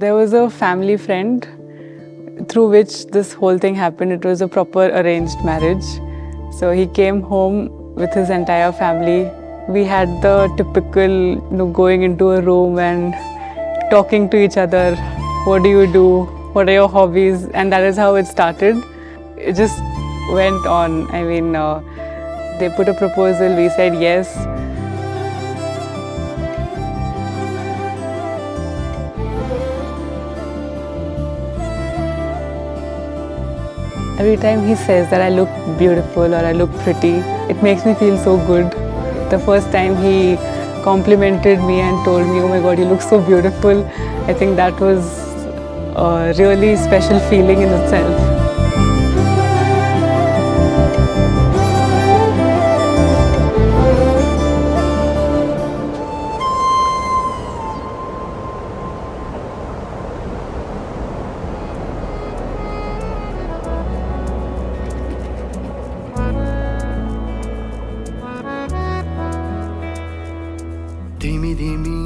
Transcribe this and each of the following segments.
There was a family friend through which this whole thing happened. It was a proper arranged marriage. So he came home with his entire family. We had the typical, going into a room and talking to each other. What do you do? What are your hobbies? And that is how it started. It just went on. I mean, they put a proposal. We said yes. Every time he says that I look beautiful or I look pretty, it makes me feel so good. The first time he complimented me and told me, "Oh my God, you look so beautiful," I think that was a really special feeling in itself. धीमी धीमी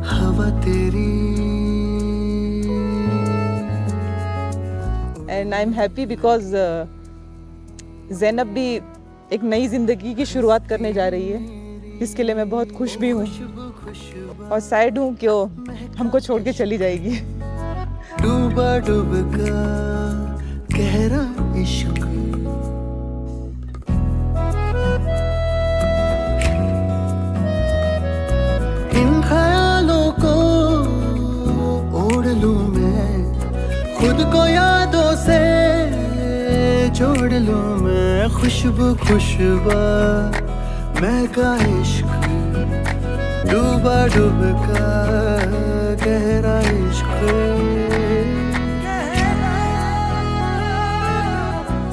हवा तेरी and I am happy because Zainab भी एक नई ज़िंदगी की शुरुआत करने जा रही है, जिसके लिए मैं बहुत खुश भी हूँ और सैड हूँ कि वो हमको छोड़ के चली जाएगी। डूबा डूब का गहरा इश्क इन ख्यालों को ओढ़ लूं मैं, खुद को यादों से जोड़ लूं मैं। खुशबू खुशबा महका इश्क, डूबा डूब का गहरा इश्क।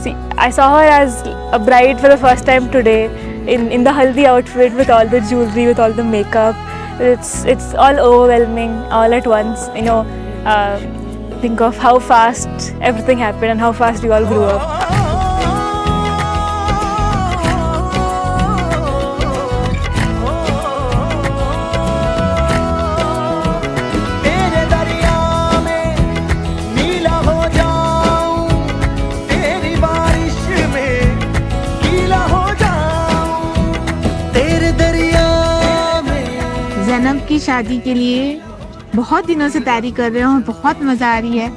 See, I saw her as a bride for the first time today in the haldi outfit with all the jewelry, with all the makeup. It's all overwhelming all at once. Think of how fast everything happened and how fast we all grew up. Zainab की शादी के लिए बहुत दिनों से तैयारी कर रहे हैं और बहुत मज़ा आ रही है।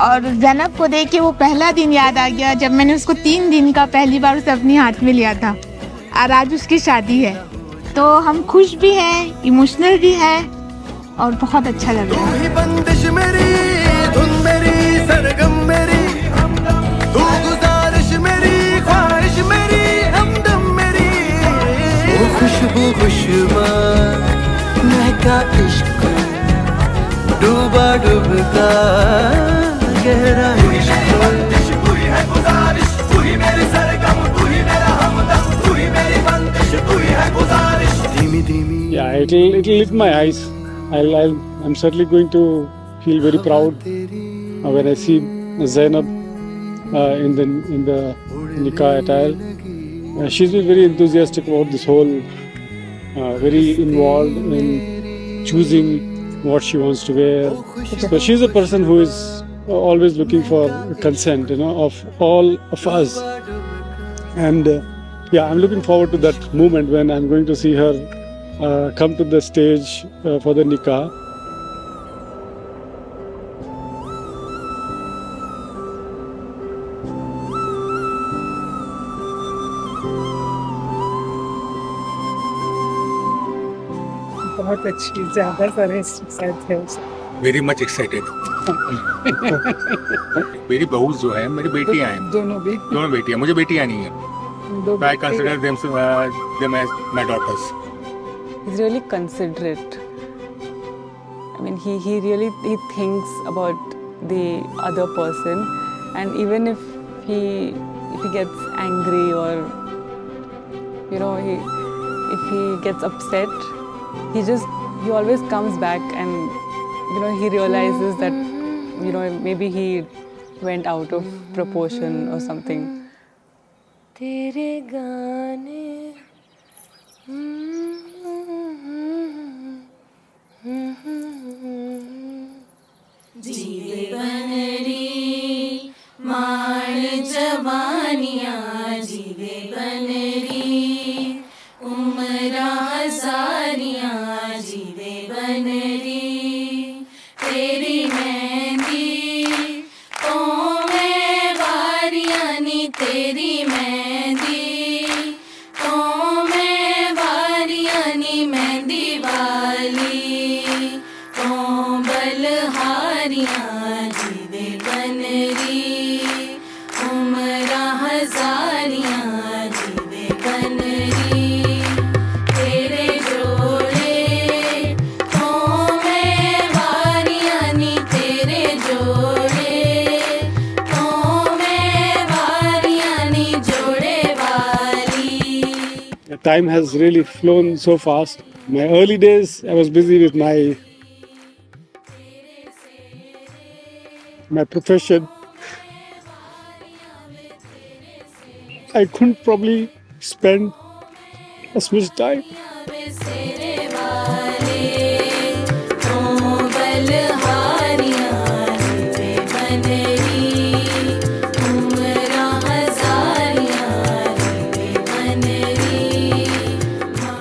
और ज़ैनब को देख के वो पहला दिन याद आ गया जब मैंने उसको 3 दिन का पहली बार उसे अपने हाथ में लिया था। और आज उसकी शादी है, तो हम खुश भी हैं, इमोशनल भी है और बहुत अच्छा लग रहा है। बंदिश मेरी, धुन मेरी, सरगम मेरी, तू गुजारिश मेरी, ख्वाहिश मेरी, हमदम मेरी। वो खुशबू खुशबा महका इश्क, डूबा डूबता गहरा इश्क। तू ही है गुजारिश, तू ही मेरी सरगम, तू ही मेरा हमदम, तू ही मेरी बंदिश, तू ही है गुजारिश। धीमी धीमी Yeah, it'll lift my eyes. I'm certainly going to feel very proud when I see Zainab in the nikah attire. She's been very enthusiastic about this whole, very involved in choosing what she wants to wear. So she's a person who is always looking for consent, of all of us. And I'm looking forward to that moment when I'm going to see her come to the stage for the nikah. बहुत अच्छी, ज़्यादा सारे excited थे उसे। Very much excited. मेरी बहू जो है, मेरी बेटियां हैं, दोनों बेटियां, मुझे बेटियां नहीं है। I consider them as my daughters. He's really considerate. I mean, he really thinks about the other person, and even if he gets angry or if he gets upset, he always comes back and he realizes that maybe he went out of proportion or something. तेरे गाने time has really flown so fast. My early days, I was busy with my profession. I couldn't probably spend as much time.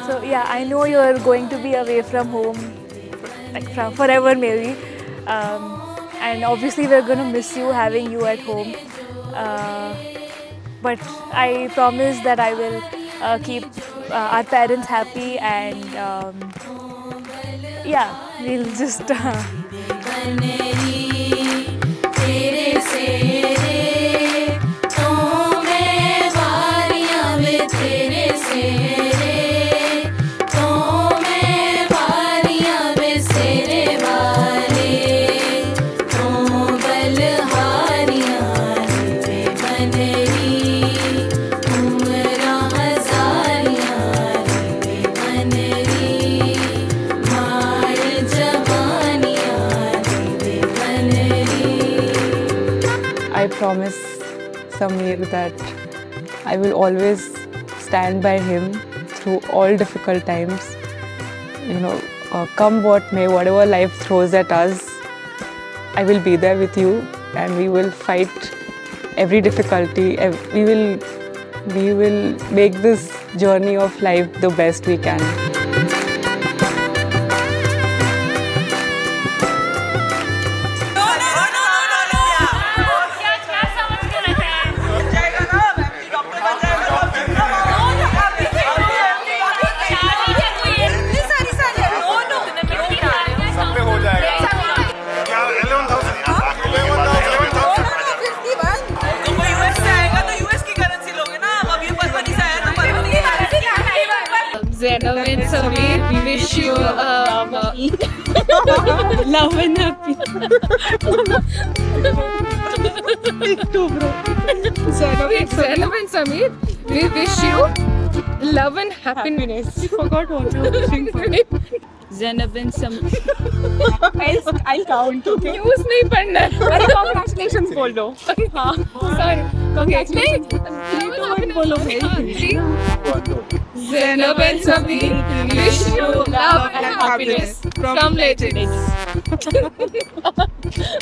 So yeah, I know you're going to be away from home, like from forever maybe, and obviously we're going to miss you, having you at home. But I promise that I will keep our parents happy, and yeah, we'll just. I promise Sameer that I will always stand by him through all difficult times. You know, come what may, whatever life throws at us, I will be there with you, and we will fight every difficulty. We will make this journey of life the best we can. Zainab and Sameer, we wish you love and happy. Zainab and Sameer, we wish you love and happiness. You forgot what you were wishing for. Zainab and Sameer. I'll count. Okay. News नहीं पढ़ना है. अरे congratulations बोल दो. हाँ. Sorry. Congratulations. बोलो भाई. Zainab and Sameer, wish you love and happiness from Legends.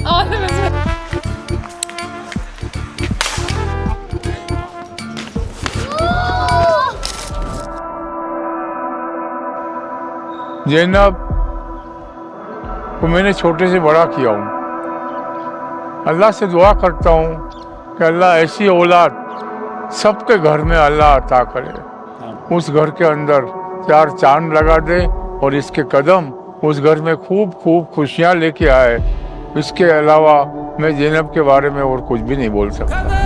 All the best. Zainab को मैंने छोटे से बड़ा किया हूँ। अल्लाह से दुआ करता हूँ कि अल्लाह ऐसी औलाद सबके घर में अल्लाह अता करे, उस घर के अंदर चार चांद लगा दे और इसके कदम उस घर में खूब खूब खुशियाँ लेके आए। इसके अलावा मैं ज़ैनब के बारे में और कुछ भी नहीं बोल सकता।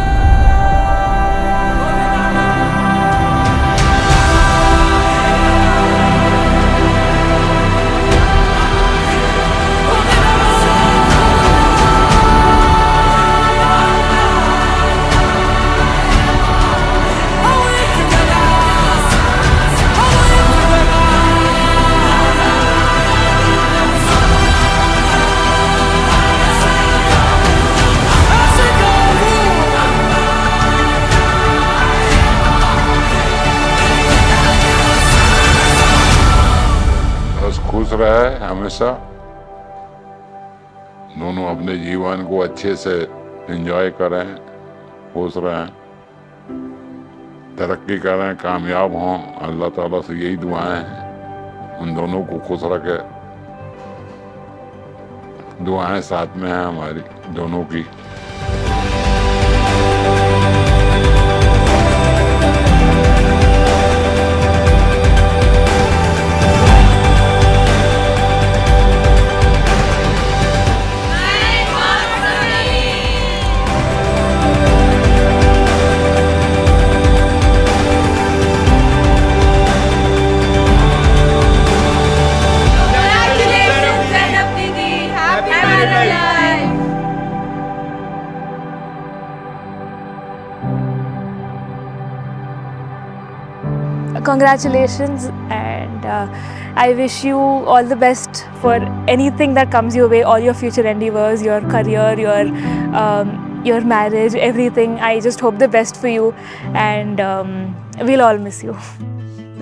खुश रहे हमेशा, दोनों अपने जीवन को अच्छे से एंजॉय करें, खुश रहें, तरक्की करें, कामयाब हों। अल्लाह ताला से यही दुआएं हैं, उन दोनों को खुश रखे। दुआएं साथ में हैं हमारी दोनों की। congratulations, and I wish you all the best for anything that comes your way, all your future endeavors, your career, your marriage, everything. I just hope the best for you, and we'll all miss you.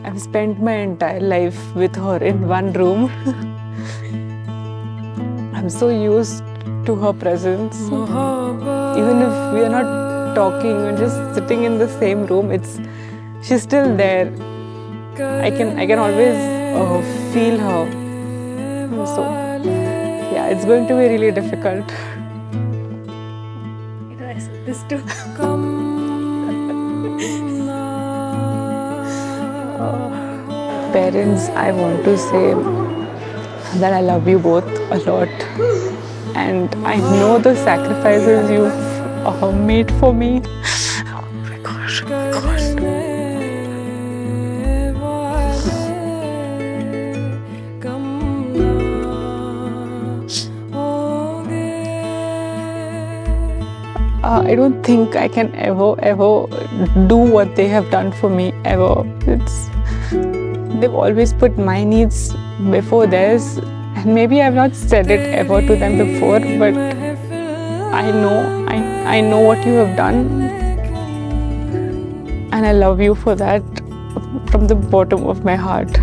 I've spent my entire life with her in one room. I'm so used to her presence. Even if we are not talking, we're just sitting in the same room, she's still there. I can always feel her. So yeah, it's going to be really difficult. This too. Parents, I want to say that I love you both a lot, and I know the sacrifices you've made for me. Oh my gosh, I don't think I can ever do what they have done for me, ever. They've always put my needs before theirs, and maybe I've not said it ever to them before, but I know what you have done, and I love you for that from the bottom of my heart.